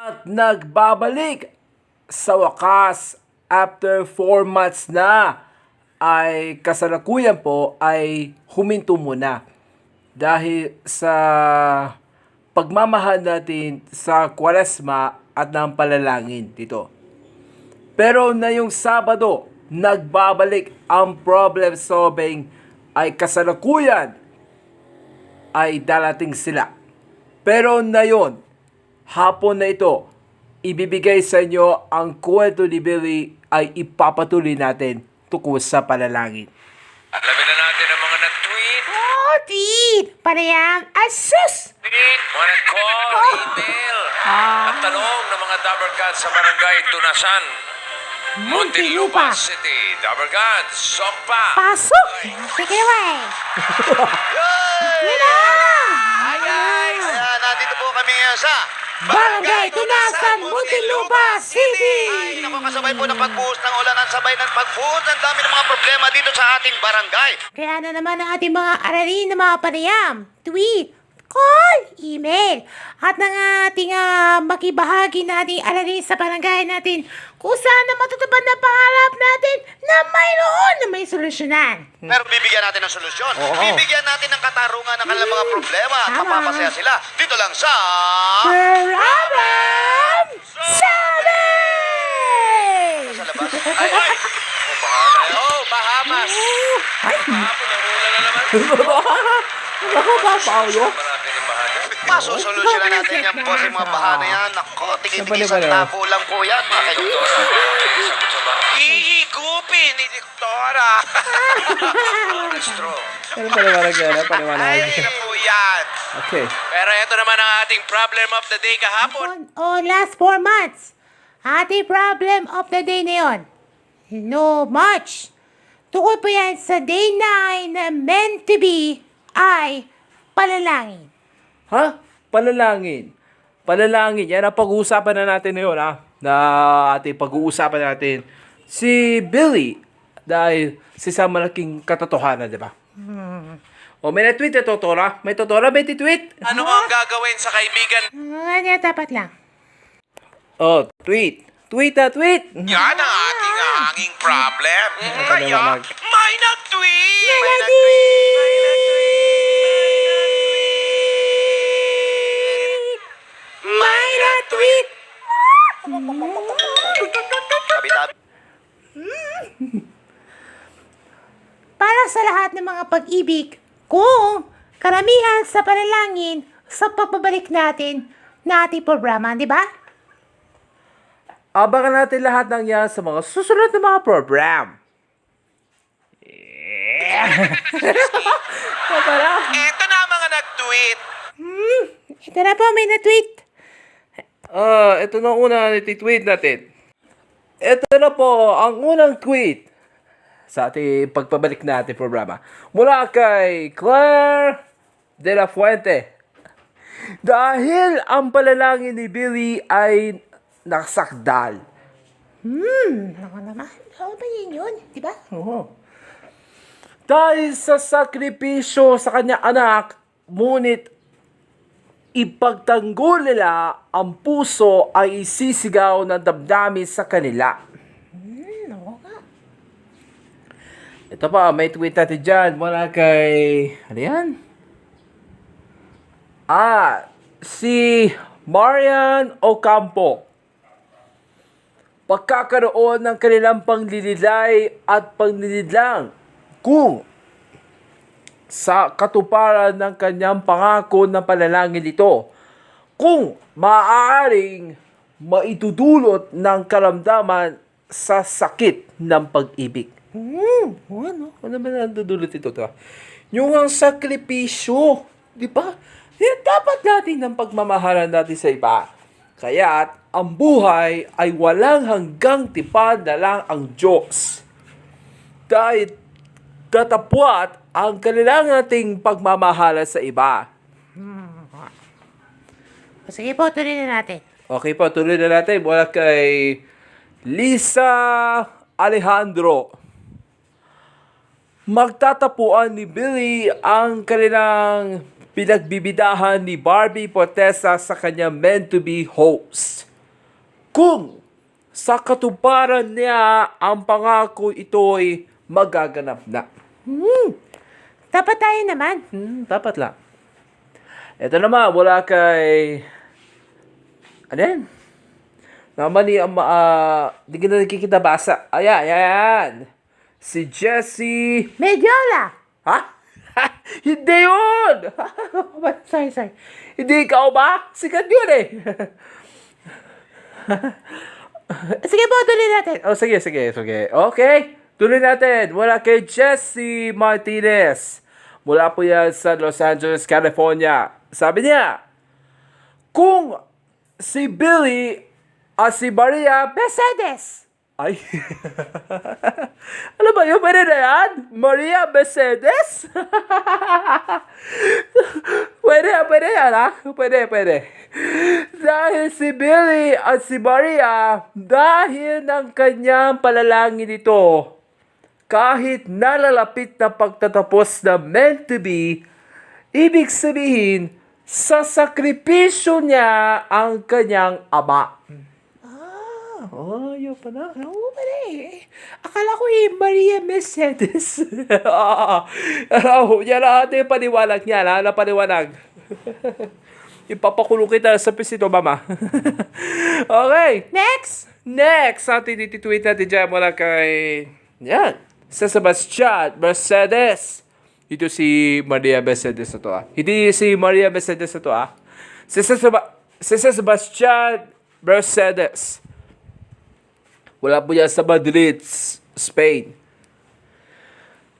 At nagbabalik sa wakas after 4 months na ay kasalukuyan po ay huminto muna dahil sa pagmamahal natin sa Kwaresma at ng palalangin dito. Pero na yung Sabado, nagbabalik ang problem solving ay kasalukuyan ay darating sila. Pero na yun, hapon na ito, ibibigay sa inyo ang kwento ni Billy ay ipapatuloy natin tungkol sa panalangin. Alamin na natin ang mga nag-tweet. Oh, tweet! Panayam, asus! Tweet, mga nag-call, email, at tanong ng mga Dabber Gods sa Barangay Tunasan, Muntinlupa City. Dabber Gods, Sokpa. Pasok! Sige naman! Yun na! Hi guys! Ayan, nandito po kami ngayon sa Barangay Tunasan, Muntinlupa City! Ay, naku, kasabay po ng pagbuhos ng ulan at sabay ng pagbuhos ng dami ng mga problema dito sa ating barangay. Kaya na naman ang ating mga aralin na mga panayam, tweet, call, email, at ng ating makibahagi na ating aralin sa barangay natin kung saan na matutupad na pangarap natin na mayroon na may solusyonan. Pero bibigyan natin ng solusyon. Bibigyan natin ng katarungan ng kanilang mga problema at Tama. mapapasaya sila dito lang sa... Problem Solving! Sa labas. Ay, ay! Oh, bahala. Oh, Bahamas. Kahapon, namulan na naman. Ako ba, Paolo? Marami ng bahana. Masusolusyonan natin yan po sa mga bahana yan. Nako, tigil-tigil sa tapo lang po yan, mga kaibigan. Sagot sa bahay. Ihigupin ni Diktora. Strong. Ano paliwanag yan? Ay, Paliwanag. na po yan. Okay. Pero ito naman ang ating problem of the day kahapon. Oh, last 4 months. Ating problem of the day na yun. No much. Tukol po yan sa day 9 na meant to be ay palalangin. Ha? Panalangin. Panalangin. Yan ang pag-uusapan na natin ngayon, ha? Na ating pag-uusapan natin si Billy. Dahil sa isang malaking katotohanan, di ba? O, may na-tweet na Totora. May Totora, may tweet. Ano ang gagawin sa kaibigan? Ano dapat lang. Oh, tweet. Tweet na tweet. Yan ang ating hanging problem. Kaya, paliwanag. may nag-tweet! May nag-tweet! May nag-tweet! Tabi-tabi. Para sa lahat ng mga pag-ibig, kung karamihan sa panalangin sa pagbabalik natin na ating programa, di ba? Abangan natin lahat ng yan sa mga susunod na mga program. Ito na ang mga nag-tweet. Ito na po, may na-tweet. Ito na una tweet natin. Ito na po ang unang tweet sa ating pagpabalik natin programa. Mula kay Claire de la Fuente. Dahil ang palalangin ni Billy ay nakasakdal. Ako naman. Ano ba yun? Di ba? Dahil sa sakripisyo sa kanyang anak, ngunit ipagtanggol nila ang puso ay isisigaw ng damdamin sa kanila. Oo nga. Ito pa, may tweet natin dyan mula kay... Ano yan? Si Marian Ocampo. Pagkakaroon ng kanilang panglililay at panglilidlang kung sa katuparan ng kanyang pangako ng panalangin ito, kung maaaring maitudulot ng karamdaman sa sakit ng pag-ibig. Ano ba natudulot ito? Yung ang sakripisyo, di ba? Dapat natin ng pagmamahalan natin sa iba. Kaya ang buhay ay walang hanggang tipad na lang ang Diyos. Dahil tatapwat ang kailangan nating pagmamahala sa iba. Sige po, tuloy na natin. Okay po, tuloy na natin. Mula kay Lisa Alejandro. Magtatapuan ni Billy ang kanilang pinagbibidahan ni Barbie Potesa sa kanyang meant-to-be host. kung sa katuparan niya ang pangako ito'y magaganap na. Dapat tayo naman. Dapat lang. Ito naman, wala kay... Ano yan? Naman ni... di ka na nakikita basa. Ayan. Si Jessie... Medyola. Ha? Hindi yun! Sorry. Hindi ikaw ba? Sikat yun eh. Sige po, tuloy natin. Oh, sige. Okay. Tuloy natin. Wala kay Jessie Martinez. Mula po yan sa Los Angeles, California. Sabi niya, kung si Billy at si Maria Mercedes. ay, ano ba yun? Pwede na yan? Maria Mercedes? pwede yan, ha? Pwede. Dahil si Billy at si Maria, dahil ng kanyang palalangin ito, kahit nalalapit na pagtatapos na meant to be, ibig sabihin, sa sakripisyo niya ang kanyang ama. Yun pa na. Oo, pala eh. Akala ko Maria Mercedes. Yan ang ating paniwalag niya, ha? Napaniwalag. Ipapakulong kita sa pisito, mama. Okay. Next, ating titweet natin dyan mula kay... Yan. Sa Sebastian Mercedes. Ito si Maria Mercedes na to, ha? Hindi si Maria Mercedes na to, ha? Si Sebastian Mercedes. Wala po yan sa Madrid, Spain.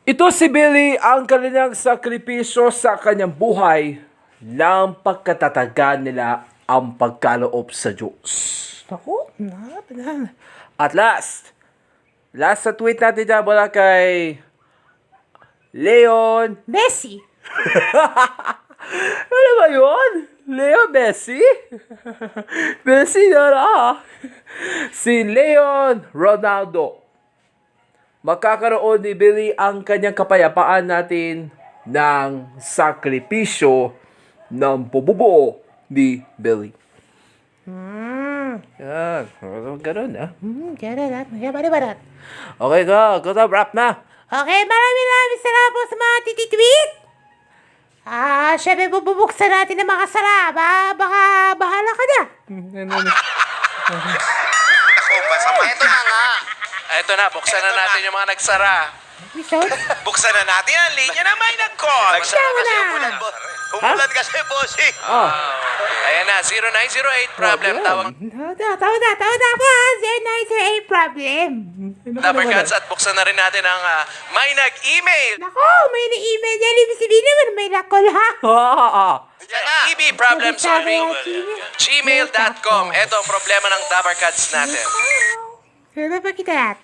Ito si Billy ang kanilang sakripisyo sa kanyang buhay ng pagkatatagan nila ang pagkaloob sa Diyos. Ako? At last sa tweet natin dyan mula kay Leon. Messi. Ano ba yun? Leo Messi? Messi na. Si Leon Ronaldo. Magkakaroon ni Billy ang kanyang kapayapaan natin ng sakripisyo ng bububuo ni Billy. Yan. Ganun, ha? Barat. Okay, go to wrap na. Okay, maraming salamat po sa mga tititweet. Syempre bubuksan natin ng mga sara. Baka bahala ka na. Ako, masama. Ito na nga. Ito na, buksan na natin yung mga nagsara. Michelle? Buksan na natin ang linya na may nag-call. Nagsara kasi na. umulan. Umulan kasi, bossing. Ayan na, 0908 problem. Tawag Tawa na po ha. 0908 problem. Dapper Cats at buksan na rin natin ang may nag-email. Nako, may na-email yan. Ibig sabihin naman may nakol ha. Yan na. ebproblemsolving@gmail.com. Ito ang problema ng Dapper Cats natin. Ano ba kita?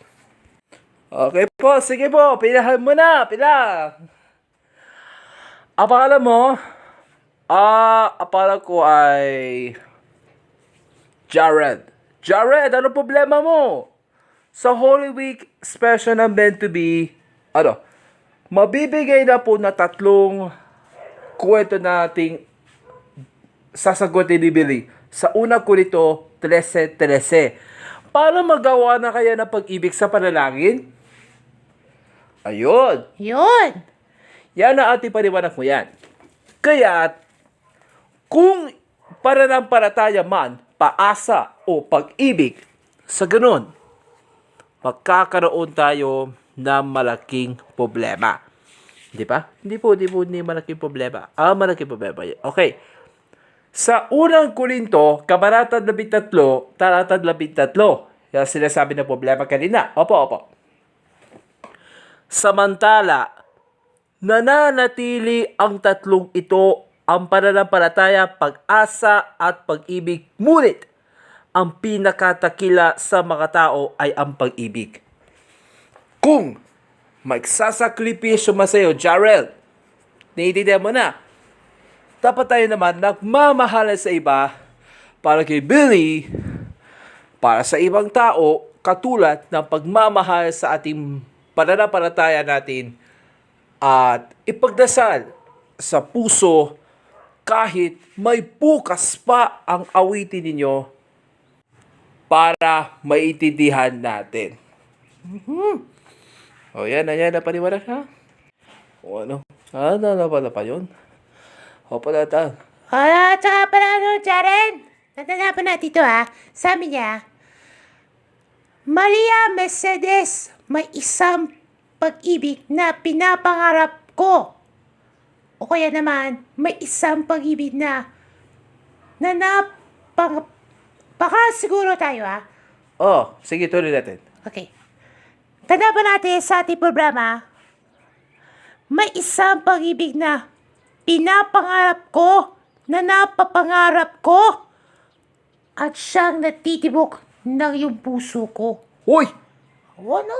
Okay po, sige po. Pilahan mo na. Pila. Ang pangalan mo? Ang pangalan ko ay... Jared, ano problema mo? Sa Holy Week special ng meant to be, mabibigay na po na 3 kwento nating sasagutin ni Billy. Sa una ko nito, 13. Paano magawa na kaya ng pag-ibig sa panalangin? Ayun. Yun. Yan ang ating paliwanag mo yan. Kaya, kung pananampalataya man, paasa o pag-ibig, sa ganun, magkakaroon tayo ng malaking problema. Di ba? Hindi malaking problema. Malaking problema. Okay. Sa unang Korinto, kabanata 13, talata 13, yan sinasabi na problema kanina. Opo. Samantala, nananatili ang 3 ito, ang pananampalataya, pag-asa at pag-ibig. Ngunit, ang pinakatakila sa mga tao ay ang pag-ibig. Kung magsasakripisyo man sa'yo, Jarrell, naiintindihan mo na, dapat tayo naman nagmamahal sa iba para kay Billy, para sa ibang tao, katulad ng pagmamahal sa ating pananampalataya natin at ipagdasal sa puso kahit may bukas pa ang awitin ninyo. para maintindihan natin. O yan, na paliwanag ha? O ano? Nalala pa yun? O pala ta. Tsaka pala Jaren. Natanda pa natin ito Sabi niya, Maria Mercedes, may isang pag-ibig na pinapangarap ko. O kaya naman, may isang pag-ibig na baka siguro tayo Sige, tuloy natin. Okay. Tanda pa natin sa ating programa, may isang pag-ibig na pinapangarap ko, na napapangarap ko, at siyang natitibok ng iyong puso ko. Uy! Ano?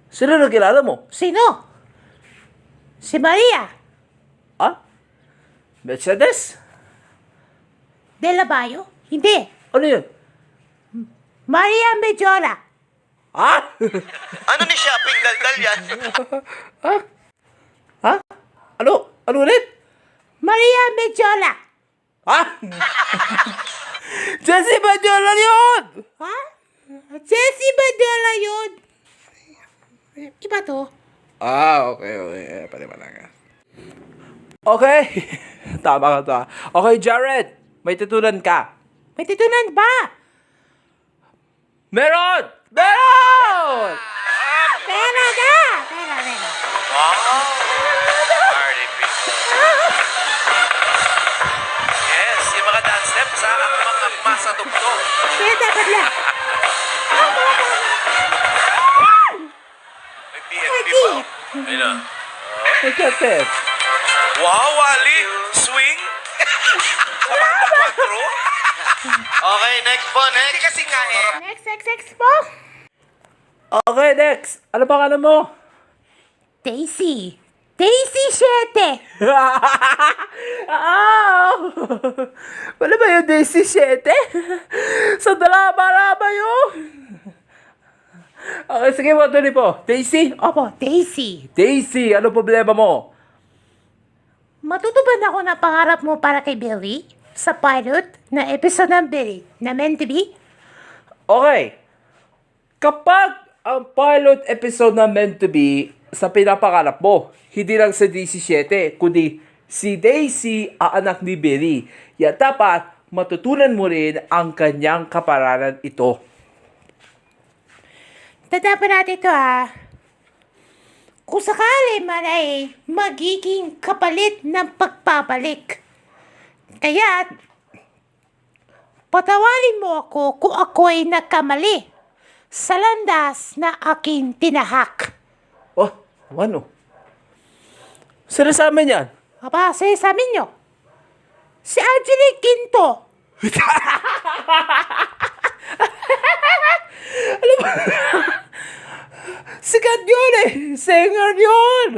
Sino na kilala mo? Sino? Si Maria Mercedes? de la Bayo? Hindi. Ano yun? Maria Medjola. Ano ni shopping daldal yan? Ano ulit? Maria Medjola. Jessie Badiola yun! Jessie Medjola yun. Iba to. Okay. Paliwanag. Okay. Tama ka. Okay, Jared. May tutunan ka. May titunan ba? Meron! Pera. Wow! Party people. Yes, yung mga dance steps ang mga masa tugtog. Kaya dapat lang. May PNP pa. Ayun na. Ikatet. Wow, Wally! Swing! Sa banda 4? Okay, next po, next. Hindi kasi nga Next po. Okay, next. Ano pangalan mo? Daisy 7. Wala ba yung Daisy 7? Sa drama yun. Okay, sige mo, tuloy po. Daisy? Opo, Daisy. Daisy, ano problema mo? Matutupad ako ng pangarap mo para kay Billy sa pilot na episode ng Billy na meant to be? Okay. Kapag ang pilot episode na meant to be sa pinapangarap mo, hindi lang sa Daisy 7, kundi si Daisy ang anak ni Billy. Yan dapat matutunan mo rin ang kanyang kaparanan ito. Tatapan natin ito Kung sakali man ay magiging kapalit ng pagpapalik. Kaya, patawarin mo ako kung ako'y nagkamali sa landas na aking tinahak. Ano? Sino sa amin yan? Aba, sa amin nyo. Si Angelique Quinto. Sikat yun eh! Singer yun!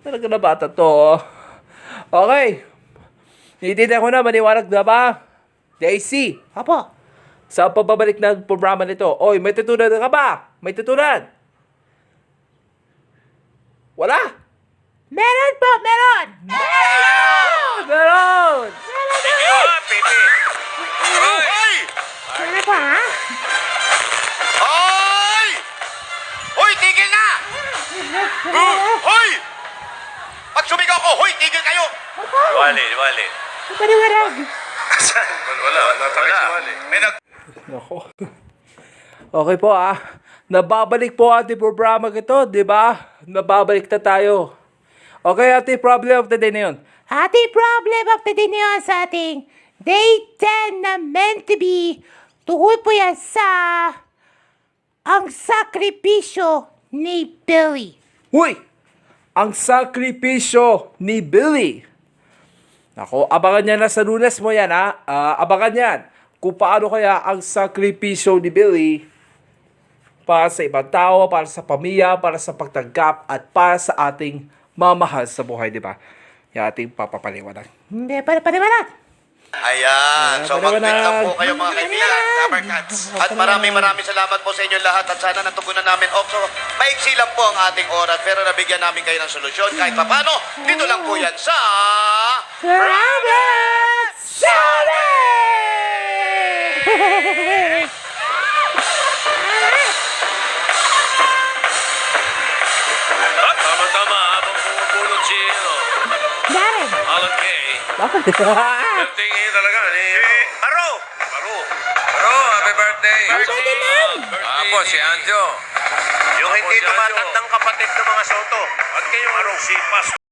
Talaga na bata to. Okay. Naiintindihan ko na, maniwanag na ba? Daisy, Apo, sa pababalik ng programa nito, oy, may tutunan ka ba? May tutunan? Wala? meron po, meron! Meron! Pipi ha, Pipi. Hoy! Meron po, Hoy! Hoy, tigil na! Hoy! Pag sumigaw ko, hoy, tigil kayo! Wally. Paliwanag. Wala. May Nako. Okay po Nababalik po ating programa ito, di ba? Nababalik na tayo. Okay, ating problem of the day na yun. Ating problem of the day na yun sa ating Day 10 na meant to be. Tungkol po yan sa ang sakripisyo ni Billy. Huy! Ang sakripisyo ni Billy. Ako, abangan niya na sa Lunes mo yan, abangan yan. Kung paano kaya ang sakripisyo ni Billy para sa ibang tao, para sa pamilya, para sa pagtanggap, at para sa ating mamahal sa buhay, di ba? Yung ating papapaliwanag. Hindi, paliwanag. Ayan. So, Paliwanag. mag-tweet lang po kayo mga kaibigan, Tabarcats. At maraming salamat po sa inyo lahat at sana natugunan namin. So, maiksi lang po ang ating oras pero nabigyan namin kayo ng solusyon kahit papano. Dito lang po yan sa... Grabe! Bakit? Birthday ngayon talaga. Aro! Baro, happy birthday. birthday, ma'am. Apo, si Anjo. Yung hindi Ako, si Anjo. tumatandang kapatid ng mga Soto. At kayong si Pas